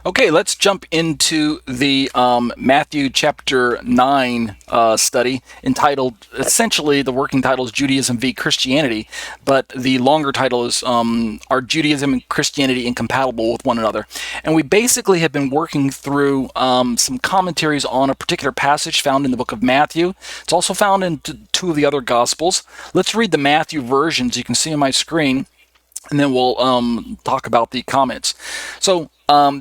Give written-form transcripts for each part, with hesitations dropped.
Okay, let's jump into the Matthew chapter 9 study entitled, essentially the working title is Judaism v. Christianity, but the longer title is Are Judaism and Christianity Incompatible with One Another? And we basically have been working through some commentaries on a particular passage found in the book of Matthew. It's also found in two of the other Gospels. Let's read the Matthew versions you can see on my screen, and then we'll talk about the comments. So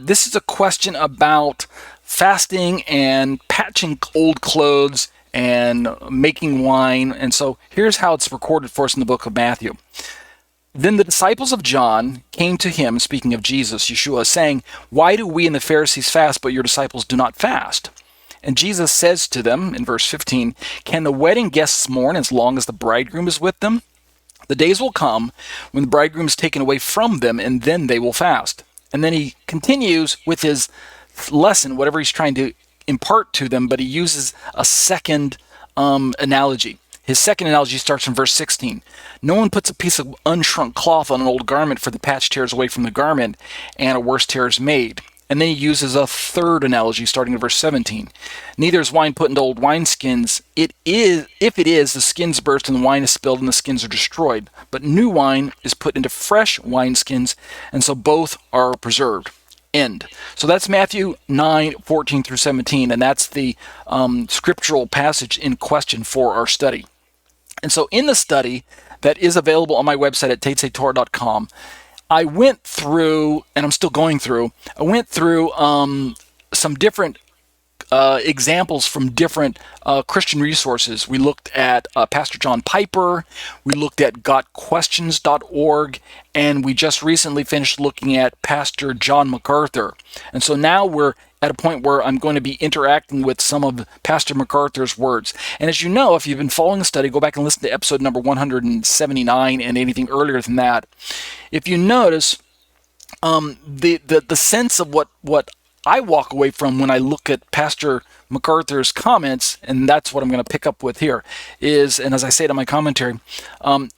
this is a question about fasting and patching old clothes and making wine. And so here's how it's recorded for us in the book of Matthew. Then the disciples of John came to him, speaking of Jesus, Yeshua, saying, "Why do we and the Pharisees fast, but your disciples do not fast?" And Jesus says to them in verse 15, "Can the wedding guests mourn as long as the bridegroom is with them? The days will come when the bridegroom is taken away from them, and then they will fast." And then he continues with his lesson, whatever he's trying to impart to them, but he uses a second analogy. His second analogy starts in verse 16. "No one puts a piece of unshrunk cloth on an old garment, for the patch tears away from the garment, and a worse tear is made." And then he uses a third analogy starting in verse 17. "Neither is wine put into old wineskins. If it is, the skins burst and the wine is spilled and the skins are destroyed. But new wine is put into fresh wineskins, and so both are preserved." End. So that's Matthew 9:14 through 17, and that's the scriptural passage in question for our study. And so in the study that is available on my website at tetzetorah.com, I went through, and I'm still going through, some different examples from different Christian resources. We looked at Pastor John Piper, we looked at gotquestions.org, and we just recently finished looking at Pastor John MacArthur. And so now we're at a point where I'm going to be interacting with some of Pastor MacArthur's words. And as you know, if you've been following the study, go back and listen to episode number 179 and anything earlier than that. If you notice, the sense of what I walk away from when I look at Pastor MacArthur's comments, and that's what I'm going to pick up with here, is, and as I say it in my commentary,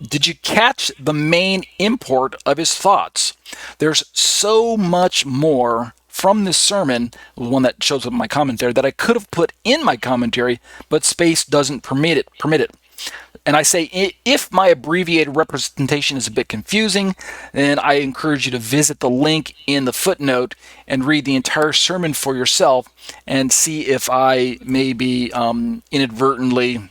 did you catch the main import of his thoughts? There's so much more from this sermon, the one that shows up in my commentary, that I could have put in my commentary, but space doesn't permit it. And I say, if my abbreviated representation is a bit confusing, then I encourage you to visit the link in the footnote and read the entire sermon for yourself and see if I may be inadvertently,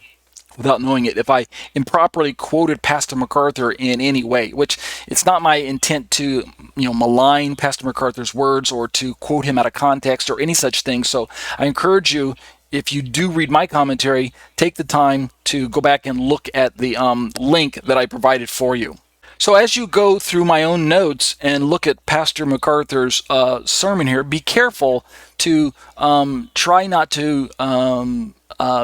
without knowing it, if I improperly quoted Pastor MacArthur in any way, which it's not my intent to, malign Pastor MacArthur's words or to quote him out of context or any such thing. So I encourage you, if you do read my commentary, take the time to go back and look at the link that I provided for you. So as you go through my own notes and look at Pastor MacArthur's sermon here, be careful to try not to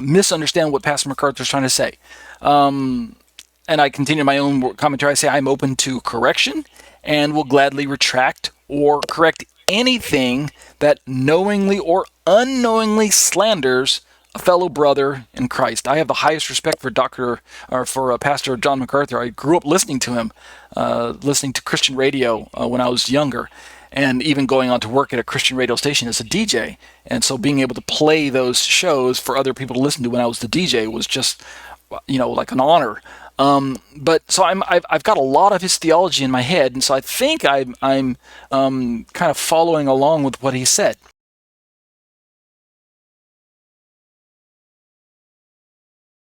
misunderstand what Pastor MacArthur is trying to say. And I continue my own commentary. I say I'm open to correction and will gladly retract or correct anything that knowingly or unknowingly slanders a fellow brother in Christ. I have the highest respect for Pastor John MacArthur. I grew up listening to him, listening to Christian radio when I was younger, and even going on to work at a Christian radio station as a DJ. And so being able to play those shows for other people to listen to when I was the DJ was just, like an honor. But so I've got a lot of his theology in my head, and so I think I'm kind of following along with what he said.